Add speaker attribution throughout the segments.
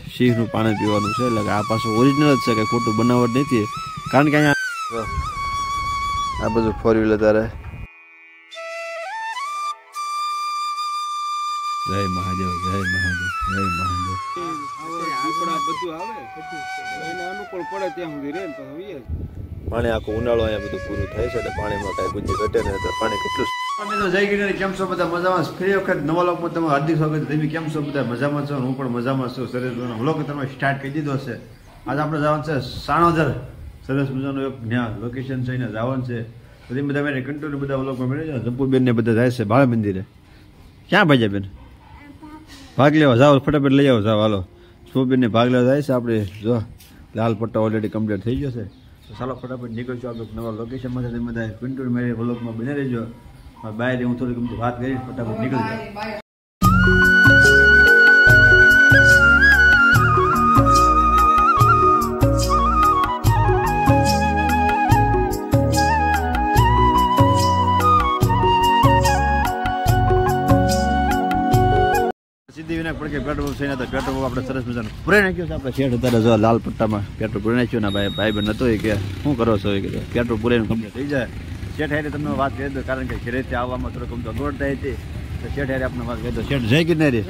Speaker 1: સિંહનું પાણી પીવાનું છે એટલે આ પાછું ઓરિજિનલ જ છે કે ખોટું બનાવટ નથી કારણ કે અહીંયા આ બધું ફોર વ્હીલર તારે જય મહાદેવ જય મહાદેવ જય મહાદેવ પાણી આખું ઉનાળો અહીંયા બધું પૂરું થાય છે એટલે પાણીમાં કાંઈ ગુંજી ઘટે ને તો પાણી કેટલું જય ગિરનારી કેમ છો બધા મજામાં ફરી વખત નવા લોકમાં તમે હાર્દિક સ્વાગત તમે કેમ છો બધા મજામાં છો હું પણ મજામાં છું સરસ મજાનો વ્લોગ તમે સ્ટાર્ટ કરી દીધો છે આજે આપણે જવાનું છે સાણોદર સરસ મજાનું એક ત્યાં લોકેશન છે એને જવાનું છે બધી બધા મેં કન્ટિન્યુ બધા વ્લોગમાં મળે છે જંપુબેન ને બધા જાય છે બાળ મંદિરે ક્યાં ભાઈ બેન ભાગ લેવા જાઓ ફટાફટ લઈ આવો જાઓ હાલો શોબેન ને ભાગ લેવા જાય છે આપણે જો લાલ પટ્ટા ઓલરેડી કમ્પ્લીટ થઈ ગયો છે તો ચાલો ફટાફટ નીકળજો આપણે નવા લોકેશનમાં તમે બધા કન્ટિન્યુ મેરે વ્લોગમાં બને રહેજો બહાર હું થોડીક વાત કરીશ ફટાફટ નીકળી જાય સિદ્ધિવિનાયક પડકે પેટ્રોલ છે ને તો પેટ્રોલ આપણે સરસ મજાનું પૂરી નાખ્યું છે આપણે શેઠ અત્યારે જો લાલ પટ્ટામાં પેટ્રોલ પૂરી નાખ્યું ને ભાઈ બહેન હતો કે શું કરો છો કે પેટ્રોલ પૂરીને કમ્પ્લીટ થઈ જાય શેઠ હારે તમને વાત કરી દો કારણ કે ઘરેથી આવવામાં થોડુંક અમતો દોડ થાય હતી તો શેઠ હારે આપણે વાત કરી દો શેઠ જય ગિરનારી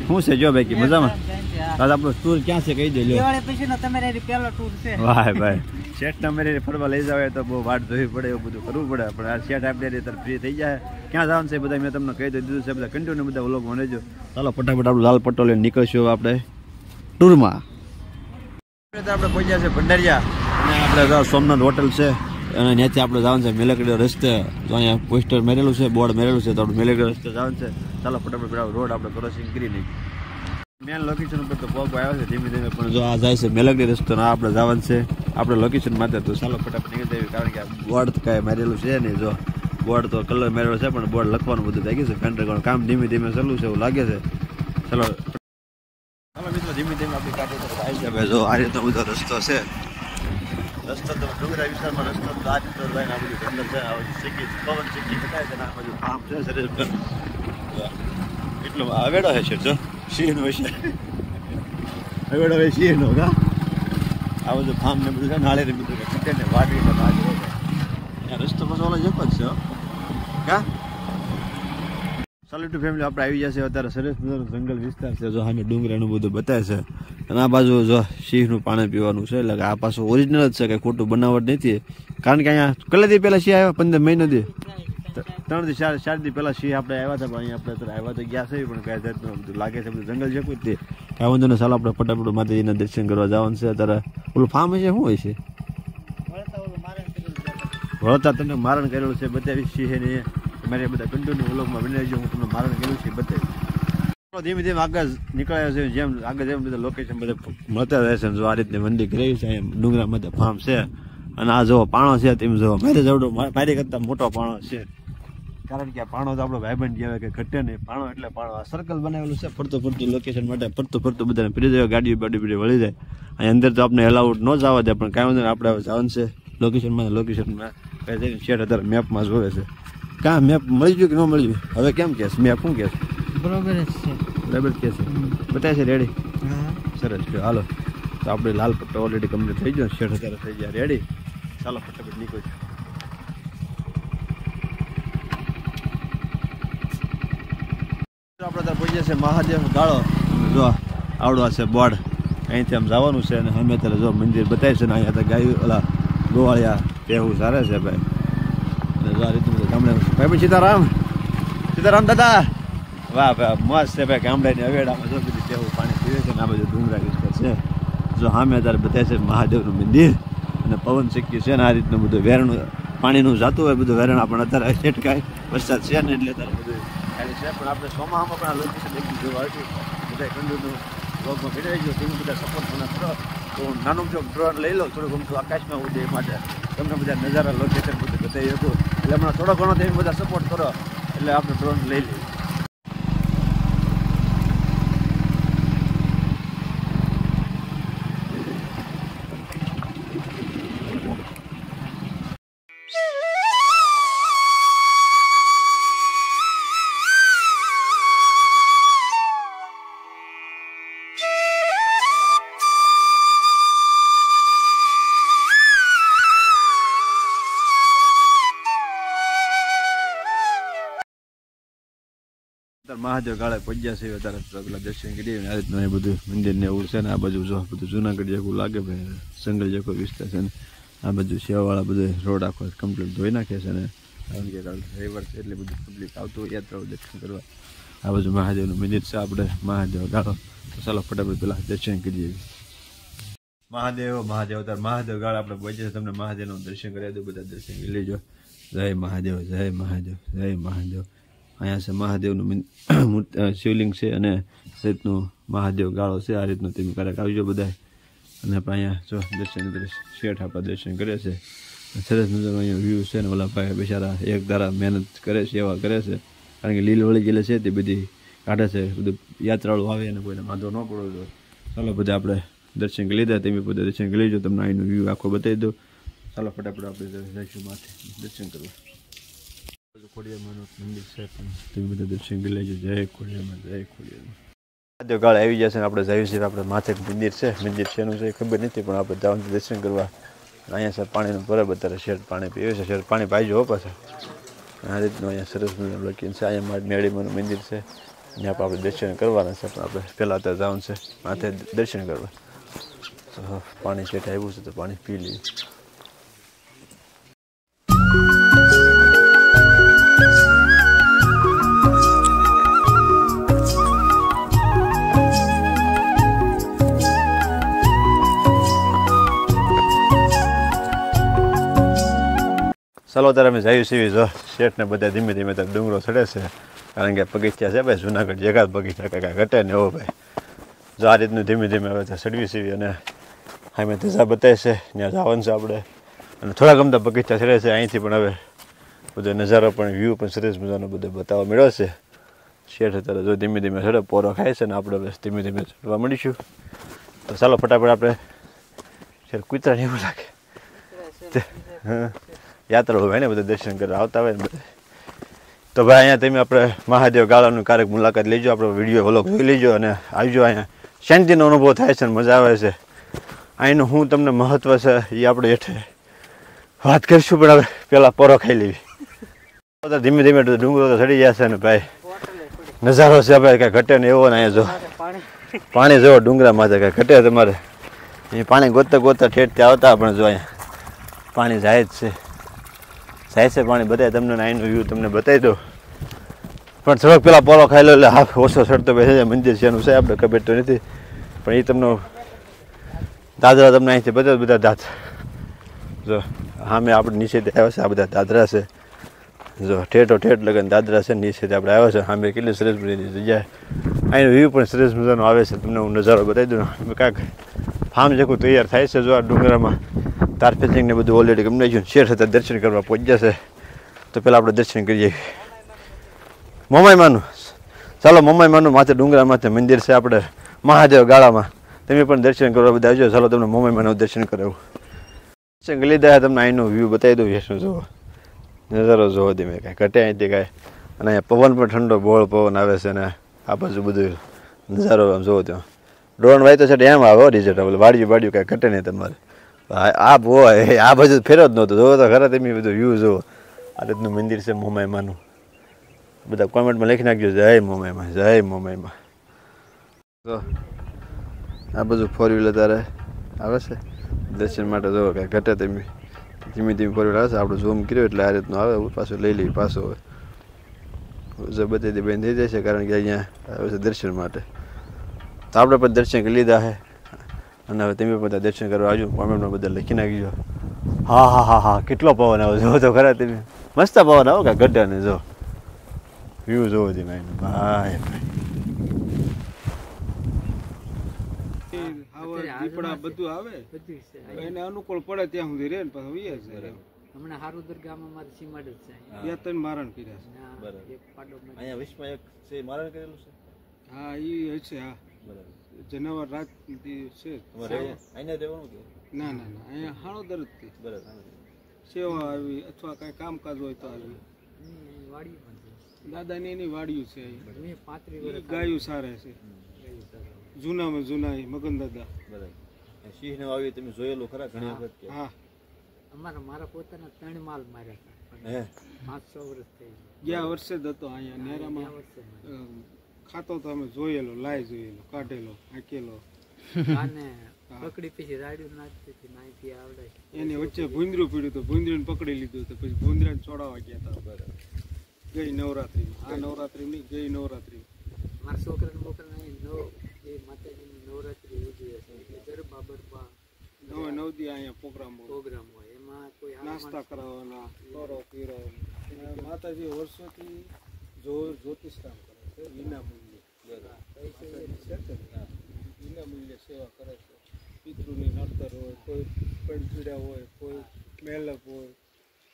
Speaker 1: શું છે જો ભાઈ મજામાં આજ આપણો ટૂર ક્યાં છે કહી દે વાહ ભાઈ શેઠ ને અમારે ફરવા લઈ જાવ તો બહુ વાટ જોવી પડે એવું બધું કરવું પડે પણ આ શેઠ આપણે ફ્રી થઈ જાય ક્યાં જવાનું છે બધા મેં તમને કહી દીધું છે બધા કન્ટિન્યુ બધા વ્લોગમાં રહેજો ચાલો ફટાફટ આપણું લાલ પટ્ટો લઈને નીકળશું આપણે ટૂરમાં આપણે પહોંચ્યા છે ભંડારિયા અને આપણે સોમનાથ હોટલ છે અને ત્યાંથી આપણે જવાનું છે મેલેકડી રસ્તે અહીંયા પોસ્ટર મેરેલું છે બોર્ડ મેરેલું છે તો આપણે મેલેકડી રસ્તે જવાનું છે ચાલો ફટાફટ રોડ આપણે ક્રોસિંગ કરી નહીં મેન લોકેશન ઉપર તો પગ આવ્યો છે ધીમે ધીમે પણ જો આ જાય છે મેલેકડી રસ્તો ને આપણે જવાનું છે આપણે લોકેશન માટે તો ચાલો ફટાફટ નીકળી જઈએ કારણ કે બોર્ડ કાંઈ મારેલું છે નહીં જો બોર્ડ તો કલર મારેલો છે પણ બોર્ડ લખવાનું બધું થઈ ગયું છે ફેન્ડર કામ ધીમે ધીમે ચાલુ છે એવું લાગે છે ચાલો ચાલો મિત્રો ધીમે ધીમે આપણી ગાડી તરફ આવી જાય જો આ રીતનો બધો રસ્તો છે રસ્તો તો ડુંગરા વિસ્તારમાં રસ્તો તો આ રીતનો લાઈન આ બધું જંગલ છે આ સિક્કી પવન સિક્કી બતાવે છે ને આ બધું ફાર્મ છે શરીર પર એટલો આવેડો છે જો સિંહનો છે આવેડો હોય સિંહનો કા આ બધું ફાર્મ ને બધું છે નાળેરી બધું કટે ને વાડી ને રસ્તો પછી ઓલો જપ જ છે કા સાલું ટુ ફેમિલી આપણે આવી જશે અત્યારે સરસ મજાનો જંગલ વિસ્તાર છે જો સામે ડુંગરાનું બધું બતાવે છે અને આ બાજુ જો સિંહનું પાણી પીવાનું છે એટલે આ પાછું ઓરિજિનલ જ છે કંઈ ખોટું બનાવટ નથી કારણ કે અહીંયા કેટલા દી પહેલાં સિંહ આવ્યા 15 મહિના દી 3 થી 4 દી પહેલાં સિંહ આપણે આવ્યા હતા પણ અહીંયા આપણે આવ્યા તો ગયા છે પણ કઈ જાતનું બધું લાગે છે બધું જંગલ છે કોઈ તે કાંઈ વાંધો ને ચાલો આપણે ફટાફટ માતાજીના દર્શન કરવા જવાનું છે અત્યારે ઓલું ફાર્મ છે શું હોય છે વળતા તમને મારણ કરેલું છે બતાવી સિંહ ને મારે બધા કન્ટિન્યુ વ્લોગમાં બની રહેજો હું તમને મારણ કરેલું છે બતાવી ધીમે ધીમે આગળ નીકળ્યા છે જેમ આગળ જેમ બધા લોકેશન બધા મળતા રહે છે જો આ રીતની મંડી કરી છે ડુંગરા મધ્ય ફાર્મ છે અને આ જો પાણો છે તેમ જો મારે જવડો મારી કરતા મોટો પાણો છે કારણ કે આ પાણો તો આપણો ભાઈબંધ કહેવાય કે ઘટે નહીં પાણો એટલે પાણો આ સર્કલ બનાવેલું છે ફરતું ફરતું લોકેશન માટે ફરતું બધાને ફરી જાય ગાડી બાડી બધી વળી જાય અહીં અંદર તો આપણે એલાઉડ ન જવા દે પણ કાંઈ વાંધો આપણે જવાનું છે લોકેશનમાં કઈ જઈને શેઠ અત્યારે મેપમાં જોવે છે કાં મેપ મળી ગયું કે ન મળ્યું હવે કેમ કે મેપ શું કે
Speaker 2: બરોબર જ છે
Speaker 1: બરાબર કે છે બતાવે છે રેડી સરસ છે હાલો તો આપણે લાલ પટ્ટો ઓલરેડી કમ્પ્લીટ થઈ ગયો શેઠ અત્યારે થઈ ગયા રેડી ચાલો ફટાફટ નીકળજો આપણે ત્યાં પહોંચ્યા છે મહાદેવ ગાળો જો આવડો છે બોર્ડ અહીંથી આમ જવાનું છે અને અમે અત્યારે જો મંદિર બતાવે છે ને અહીંયા તો ગાયું ઓલા ગોવાળિયા તેવું સારા છે ભાઈ અને આ રીતનું ગામડે ભાઈ સીતારામ દાદા વાહ ભાઈ મસ્ત છે ભાઈ ગામડાની અવેડામાં જો બધી તેવું પાણી પીવે છે ને આ બધું ડુંગરા વિસ્તાર છે જો સામે અત્યારે બતાવે છે મહાદેવનું મંદિર અને પવન શક્ય છે ને આ રીતનું બધું વેરણું પાણીનું જાતું હોય બધું વેરણ પણ અત્યારે છેટકાય વરસાદ છે ને એટલે અત્યારે બધું ખાલી છે પણ આપણે ચોમાસામાં પણ આ લોકેશન એકદમ જોવા આવ્યું બધા કંડુનું રોગમાં ભેળવાઈ ગયો તેનું બધા સપોર્ટ મને કરો તો નાનું જો ડ્રોન લઈ લો થોડું ગમતું આકાશમાં ઉડે એ માટે તમને બધા નજારા લોકેશન બધું બતાવી હતું એટલે હમણાં થોડો ઘણો તમે બધા સપોર્ટ કરો એટલે આપણે ડ્રોન લઈ લઈએ મહાદેવ ગાળે પહોંચ્યા છે અત્યારે પેલા દર્શન કરીએ આ રીતનું એ બધું મંદિર ને એવું છે ને આ બાજુ જો બધું જુનાગઢ જેવું લાગે ભાઈ જંગલ જેવો વિસ્તાર છે ને આ બાજુ સેવાવાળા બધે રોડ આખો કમ્પ્લીટ ધોઈ નાખે છે ને કારણ કે રવિવાર છે એટલે બધું પબ્લિક આવતું હોય યાત્રાઓ દર્શન કરવા આ બાજુ મહાદેવનું મંદિર છે આપણે મહાદેવ ગાળો તો ચાલો ફટાફટ પેલા દર્શન કરીએ મહાદેવ અત્યારે મહાદેવ ગાળા આપણે પહોંચીએ તમને મહાદેવનું દર્શન કરી દઉં બધા દર્શન કરી લેજો જય મહાદેવ જય મહાદેવ જય મહાદેવ અહીંયા છે મહાદેવનું શિવલિંગ છે અને રીતનું મહાદેવ ગાળો છે આ રીતનું તમે ક્યારેક આવજો બધા અને આપણે અહીંયા જો દર્શન શેઠ આપણા દર્શન કરે છે સરસ મજાનો અહીંયા વ્યૂ છે ને ઓલા ભાઈ બિચારા એક ધારા મહેનત કરે છે સેવા કરે છે કારણ કે લીલ વળી ગયેલી છે તે બધી કાઢે છે બધું યાત્રાળુ આવે અને કોઈને વાંધો ન પડવો જોઈએ ચાલો બધા આપણે દર્શન કરી લીધા તમે બધા દર્શન કરી લેજો તમને અહીંનું વ્યૂ આખો બતાવી દો ચાલો ફટાફટ આપણે જઈશું માથે દર્શન કરવા ખોડિયારમાંનું મંદિર છે પણ તમે બધા દર્શન કરી લેજો જય ખોડિયારમાં જય ખોડિયારમાં મહાદેવ ગાળ આવી જશે ને આપણે જઈએ છીએ આપણે માથે મંદિર છે એનું છે ખબર નથી પણ આપણે જવાનું દર્શન કરવા અહીંયા છે પાણીનું બરાબર અત્યારે શેઠ પાણી પીવે છે શેઠ પાણી પાઈજો પાછા આ રીતનું અહીંયા સરસ લખીને છે અહીંયા મારી મેળીમાંનું મંદિર છે ત્યાં આપણે દર્શન કરવાના છે પણ આપણે પહેલાં અત્યારે જવાનું છે માથે દર્શન કરવા પાણી શેઠ આવ્યું છે તો પાણી પી લઈએ ચાલો ત્યારે અમે જઈએ છીએ જો શેઠને બધા ધીમે ધીમે ડુંગરો ચડે છે કારણ કે પગથિયા છે ભાઈ જુનાગઢ જગા પગથિયા કાંઈ ઘટે ને એવો ભાઈ જો આ રીતનું ધીમે ધીમે હવે ચડવી સીવી અને અમે ધજા બતાવે છે ત્યાં જવાનું છે આપણે અને થોડા ગમતા પગથિયા ચડે છે અહીંથી પણ હવે બધો નજારો પણ વ્યૂ પણ સરસ મજાનો બધો બતાવવા મળ્યો છે શેઠ અત્યારે જો ધીમે ધીમે ચડે પોરો ખાય છે ને આપણે હવે ધીમે ધીમે ચડવા મળીશું તો ચાલો ફટાફટ આપણે શેઠ કૂતરાને એવું લાગે હા યાત્રાળુ હોય ને બધા દર્શન કરવા આવતા હોય ને બધા તો ભાઈ અહીંયા તમે આપણે મહાદેવ ગાળાનું ક્યારેક મુલાકાત લેજો આપણો વિડીયો વ્લોગ જોઈ લેજો અને આવજો અહીંયા શાંતિનો અનુભવ થાય છે ને મજા આવે છે અહીંનું શું તમને મહત્વ છે એ આપણે હેઠે વાત કરીશું પણ હવે પહેલાં પોરો ખાઈ લેવી ધીમે ધીમે ડુંગરો તો ચડી જશે ને ભાઈ નજારો છે ભાઈ કાંઈ ઘટે ને એવો ને અહીંયા જો પાણી જો ડુંગરા માથે કાંઈ ઘટે તમારે એ પાણી ગોતતા ગોતતા ઠેઠથી આવતા પણ જો અહીંયા પાણી જાય જ છે પાણી બતાવે તમને અહીંનું વ્યૂ તમને બતાવી દો પણ થોડોક પેલા પોલો ખાઈ લો એટલે હાફ ઓછો ચડતો બેસે મંદિર છે એનું છે આપણે ખબર તો નથી પણ એ તમને દાદરા તમને અહીંથી બધા બધા દાદરા જો સામે આપણે નીચેથી આવ્યા છે આ બધા દાદરા છે જો ઠેઠો ઠેઠ લગન દાદરા છે નીચેથી આપણે આવ્યા છે સામે કેટલી સરસ બધી જગ્યાએ અહીંનો વ્યૂ પણ સરસ મજાનો આવે છે તમને હું નજારો બતાવી દઉં કાંઈક ફાર્મ જેવું તૈયાર થાય છે જો આ ડુંગરામાં તાર ફેન્સિંગ ને બધું ઓલરેડી ગમે છે શેઠ હતા દર્શન કરવા પહોંચ્યા છે તો પહેલાં આપણે દર્શન કરીએ મોમાઈમાનું ચાલો મોમાઈમાનું માથે ડુંગરા માથે મંદિર છે આપણે મહાદેવ ગાળામાં તમે પણ દર્શન કરવા બધા આવજો ચાલો તમને મોમાઈમાનું દર્શન કરાવું દર્શન કરી લીધા તમને અહીંનું વ્યૂ બતાવી દઉં શું જોવો નજારો જોવો ધીમે કાંઈ ઘટે અહીંથી કાંઈ અને અહીંયા પવન પણ ઠંડો બોળ પવન આવે છે ને આ બાજુ બધું નજારો આમ જોવો ત્યાં ડ્રોન વાય તો છે એમ આવે ડિજિટલ વાડિયું કાંઈ ઘટે નહીં તમારે આ હોય આ બાજુ ફેરો જ નહોતો જોવો તો ખરા તમે બધું વ્યૂ જોવો આ રીતનું મંદિર છે મોમાઈમાનું બધા કોમેન્ટમાં લખી નાખજો જય મોમાઈમાં જય મોમાઈમાં તો આ બધું ફોર વ્હીલર તારે આવે છે દર્શન માટે જોવો કાંઈ ઘટે તમે ધીમે ધીમે ફોર વ્હીલર આવે છે આપણે ઝૂમ કર્યો એટલે આ રીતનું આવે પાછું લઈ લઈએ પાછો હોય બધી બેન થઈ જાય છે કારણ કે અહીંયા આવે છે દર્શન માટે તો આપણે પણ દર્શન કરી લીધા છે અને હવે તમે બધા દર્શન કરવા આવજો કોમેન્ટમાં બધા લખી નાખજો હા હા હા હા કેટલો પવન આવે જો તો ખરા તમે મસ્ત પવન આવો કાંઈ ગઢા ને જો વ્યૂ જોવો તમે ભાઈ
Speaker 2: દીપડા બધું આવે એને અનુકૂળ પડે ત્યાં સુધી રે ને પાછું વીએ છે
Speaker 3: હમણાં હારુદર ગામમાં મારે સીમાડ જ છે
Speaker 2: બે ત્રણ મારણ કર્યા છે
Speaker 1: બરાબર
Speaker 3: એક પાડો
Speaker 1: અહીંયા વિશ્વમાં એક છે મારણ કરેલું છે
Speaker 2: હા એ છે હા
Speaker 1: બરાબર
Speaker 2: જનાવર રાત છે
Speaker 1: અહીંયા રહેવાનું કે
Speaker 2: ના ના ના અહીંયા હાળોદર જ થી
Speaker 1: બરાબર
Speaker 2: સેવા આવી અથવા કઈ કામકાજ હોય તો આવી
Speaker 3: વાડી પણ છે
Speaker 2: દાદાની એની વાડિયું છે
Speaker 3: મેં 35
Speaker 2: ઈ
Speaker 3: વર્ષ
Speaker 2: ગાયું સારે છે જૂનામાં જૂના મગન દાદા
Speaker 1: બરાબર સિંહ ને આવી તમે જોયેલું ખરા ઘણી વખત કે
Speaker 2: હા
Speaker 3: મારા પોતાના 3 માલ માર્યા હતા
Speaker 1: હે
Speaker 3: 500 વર્ષ થઈ
Speaker 2: ગયા વર્ષે જ હતો અહીંયા નેરામાં ખાતો તો અમે જોયેલો, લાઈ જોયેલો, કાઢેલો, હાકેલો.
Speaker 3: આને પકડી પછી રાડ્યું નાખતી હતી, નાઈથી આવડે.
Speaker 2: એની વચ્ચે ભૂંદરું પીડ્યું તો ભૂંદરીને પકડી લીધું તો પછી ભૂંદરાને છોડાવવા ગયા હતા. ગઈ નવરાત્રીમાં, આ નવરાત્રી નહીં, ગઈ નવરાત્રી.
Speaker 3: મારા છોકરાને બોકરાને એ માતાજીની નવરાત્રી ઉજવે છે, ગરબા બરબા
Speaker 2: 9 દી અહીંયા પ્રોગ્રામ
Speaker 3: હોય, એમાં કોઈ
Speaker 2: નાસ્તા કરાવવાના, ખોરો પીરવવાનો. માતાજી વર્ષોથી જ્યોતિષ કામ કરે છે વિના મૂલ્યે. વિના મૂલ્યે સેવા કરે છે. પિતૃની નડતર હોય, કોઈ પીડા હોય, કોઈ મેલક હોય,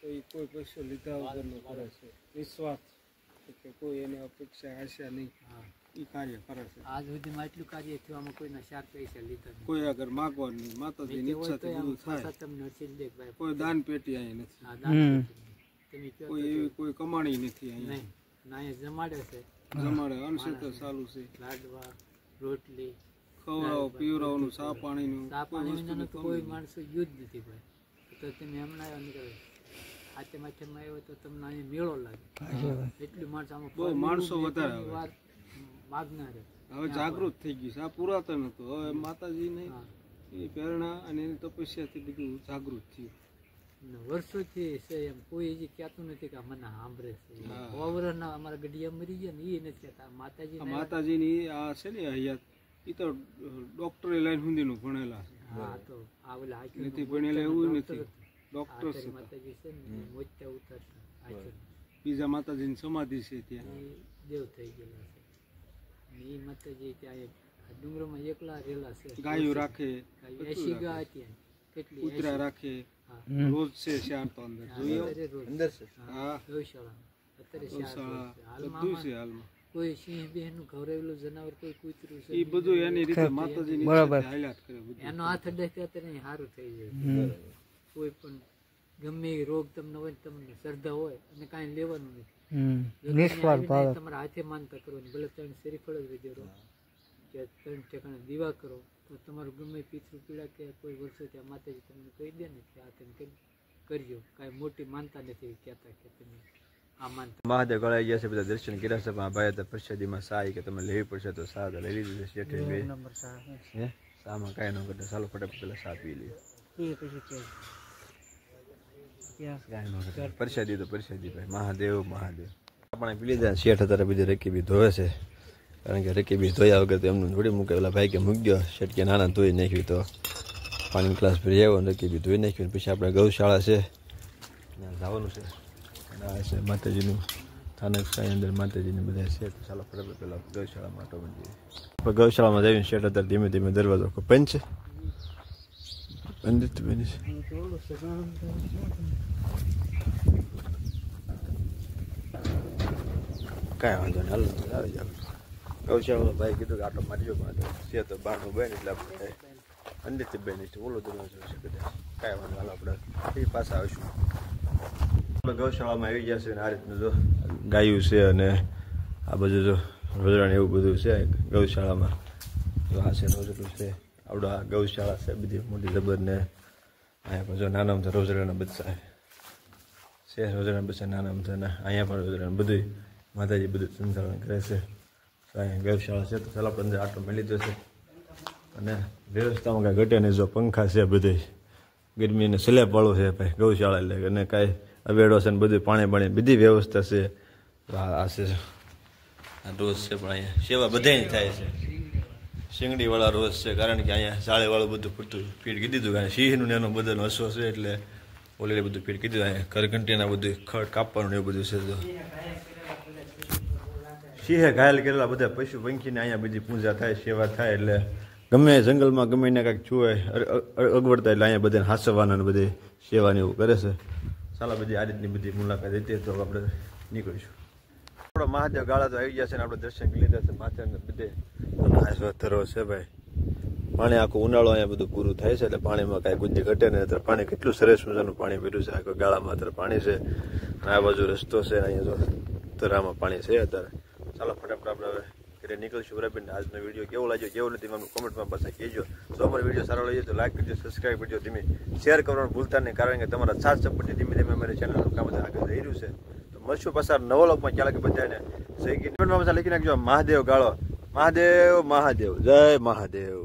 Speaker 2: કોઈ પૈસો લીધા વગરનું કરે છે. નિસ્વાર્થ કે કોઈ એને અપેક્ષા આશા નહીં, એ કાર્ય કરે છે.
Speaker 3: આજ સુધીમાં એટલું કાર્ય થયું, આમાં કોઈના 4 પૈસા લીધા નહીં.
Speaker 2: કોઈ આગળ માગવાનું નહીં, માતાજીની ઈચ્છાથી બધું થાય.
Speaker 3: તમને નરસિંહ દેખભાઈ
Speaker 2: કોઈ દાન પેટી અહીંયા નથી,
Speaker 3: તમે કહો
Speaker 2: કોઈ એવી કોઈ કમાણી નથી અહીંયા.
Speaker 3: નહીં ના, અહીંયા જમાડે છે,
Speaker 2: જમાડે અનશેતર ચાલુ છે.
Speaker 3: લાડવા, રોટલી,
Speaker 2: ખવડાવો, પીવડાવવાનું, ચા પાણીનું
Speaker 3: ચા પાણી વિનાનું તો કોઈ માણસો યુદ્ધ નથી ભાઈ. તો તમે હમણાં આવ્યો નીકળે હાથે માથેમાં આવ્યો તો તમને અહીંયા મેળો લાગે. એટલું માણસો આમાં
Speaker 2: બહુ માણસો વધારે આવે.
Speaker 3: વાત માગનાર
Speaker 2: હવે જાગૃત થઈ ગયું છે. આ પુરાતન હતું, હવે માતાજીને એ પ્રેરણા અને એની તપસ્યાથી બધું જાગૃત થયું.
Speaker 3: વર્ષોથી છે એમ કોઈ હજી કહેતું નથી કે મને સાંભળે છે. ઓવરના અમારા ગઢિયા મરી ગયા ને એ નથી કહેતા.
Speaker 2: માતાજીની આ છે ને હયાત, એ તો ડોક્ટરે લાઈન સુધીનું ભણેલા છે.
Speaker 3: હા તો આ ઓલા
Speaker 2: નથી ભણેલા એવું નથી, ડોક્ટર છે.
Speaker 3: માતાજી છે ને મોત્યા ઉતરતા
Speaker 2: બીજા માતાજીની સમાધિ છે ત્યાં,
Speaker 3: દેવ થઈ ગયેલા છે. એ માતાજી ત્યાં ડુંગરમાં એકલા રહેલા છે.
Speaker 2: ગાયો રાખે,
Speaker 3: 80 ગાય હતી કેટલી,
Speaker 2: કૂતરા રાખે. રોજ છે 4 તો અંદર જોયો
Speaker 3: અંદર છે.
Speaker 2: હા,
Speaker 3: ગૌશાળા અત્યારે 4
Speaker 2: બધું છે હાલમાં.
Speaker 3: કોઈ સિંહ બેન નું ઘવરેલું જનાવર, કોઈ કૂતરું છે,
Speaker 2: એ બધું એની રીતે માતાજીની ઈચ્છાથી હાલ્યાત કરે બધું.
Speaker 3: એનો હાથ અડે અત્યારે સારું થઈ જાય. કોઈ પણ ગમે એ રોગ તમને હોય, તમને શ્રદ્ધા હોય અને કાંઈ લેવાનું નથી, તમારા હાથે માનતા કરવાની. ભલે 3 શરીફળ જ વિધેરો કે 3 ઠેકાણે દીવા કરો તો તમારું ગમે પિતૃ પીડા કે કોઈ વર્ષો ત્યાં માતાજી તમને કહી દે ને કે આ તમે કરજો. કાંઈ મોટી માનતા નથી કહેતા કે તમે આ માનતા.
Speaker 1: મહાદેવ ગળાઈ ગયા છે, બધા દર્શન કર્યા છે, પણ ભાઈ હતા પ્રસાદીમાં સાઈ કે તમે લેવી પડશે તો સા લઈ લીધી છે. શેઠે બે સામાં કાંઈ ન કરતા, ચાલો ફટાફટ પેલા સા પી લઈએ. કાંઈ ન કરતા પ્રસાદી તો પ્રસાદી ભાઈ, મહાદેવ મહાદેવ. આપણે પી લીધા. શેઠ અત્યારે બીજી રકીબી ધોવે છે, કારણ કે રકીબી ધોયા વગર તો એમનું થોડી મૂકે. પેલા ભાઈ કે મૂકી ગયો, શેઠ કે નાના ધોઈ નાખ્યું તો પાણી ગ્લાસ ભરી આવ્યો, રકીબી ધોઈ નાખ્યું. પછી આપણે ગૌશાળા છે ત્યાં જવાનું છે. આ છે માતાજીનું સ્થાનક છે, અંદર માતાજીને બધા છે. તો ચાલો ફટાફટ પેલા ગૌશાળામાં આટો બની જઈએ. આપણે ગૌશાળામાં જઈને શેઠ અત્યારે ધીમે ધીમે દરવાજો પંચ છે, પંડિત બની છે. કાંઈ વાંધો નહીં, હાલો તો આવી જાવ. ગૌશાળામાં ભાઈ કીધું કે આટો મારજો, છે તો બારનું બેન એટલે આપણે પંડિત બેન છે, ઓલો દરવાજો છે બધા. કાંઈ વાંધો, હાલો આપણે એ પાસે આવીશું. આપણે ગૌશાળામાં આવી ગયા છે અને આ રીતનું જો ગાયું છે અને આ બધું જો રોજડાને એવું બધું છે ગૌશાળામાં. જો આ છે રોજડું છે, આવડો આ ગૌશાળા છે બધી મોટી જબર. ને અહીંયા પણ જો નાના અમથા રોજડાના બચ્ચા છે, રોજડાના બચ્ચા નાના અમથા ને અહીંયા પણ રોજડાને બધું માતાજી બધું સંચાલન કરે છે. અહીંયા ગૌશાળા છે તો ચાલો આપણે અંદર આટો મળી જશે. અને વ્યવસ્થામાં કાંઈ ઘટે નહીં, જો પંખા છે બધે, ગરમીને સ્લેબ વાળું છે ભાઈ ગૌશાળા એટલે. અને કાંઈ અવેડો છે ને બધું પાણી પાણી બધી વ્યવસ્થા છે. આ છે આ રોજ છે, પણ અહીંયા સેવા બધાની થાય છે. શીંગડીવાળા રોજ છે, કારણ કે અહીંયા શાળેવાળું બધું પૂરતું ફીટ કીધી દીધું. કારણ સિંહનું એનો બધાનો હસો છે એટલે ઓલે બધું ફીટ કીધું. અહીંયા ઘરઘંટીના બધું ખડ કાપવાનું એવું બધું છે. તો સિંહે ઘાયલ કરેલા બધા પશુ પંખીને અહીંયા બધી પૂજા થાય, સેવા થાય. એટલે ગમે જંગલમાં ગમે એને કાંઈક છુએ અગવડતા એટલે અહીંયા બધાને હાસવાના બધી સેવાની એવું કરે છે. ચાલો બધી આ રીતની બધી મુલાકાત હતી તો આપણે નીકળીશું. આપણો મહાદેવ ગાળા તો આવી ગયા છે ને આપણે દર્શન કરી લીધા છે. માથે બધે ધરો છે ભાઈ. પાણી આખું ઉનાળો અહીંયા બધું પૂરું થાય છે એટલે પાણીમાં કાંઈ ગુંજી ઘટે ને. અત્યારે પાણી કેટલું સરસ મજાનું પાણી પીર્યું છે. આખો ગાળામાં અત્યારે પાણી છે, આ બાજુ રસ્તો છે, અહીંયા જો ધરામાં પાણી છે અત્યારે. ચાલો ફટાફટ આપણે હવે ઘરે નીકળીશું. બરાબર ને આજનો વિડીયો કેવો લાગ્યો કેવો નથી મને કોમેન્ટમાં પાછા કહેજો. જો અમારો વિડીયો સારો લાગ્યો તો લાઈક કરજો, સબસ્ક્રાઈબ કરજો, ધીમે શેર કરવાનું ભૂલતા નહીં, કારણ કે તમારા સાથ સપોર્ટથી ધીમે ધીમે અમારી ચેનલનું કામ આગળ જઈ રહ્યું છે. તો મળશું પાછા નવો લોકમાં. ક્યાં લાગે બધાને સહી ગીત પાછા લખી નાખજો મહાદેવ ગાળો. મહાદેવ મહાદેવ જય મહાદેવ.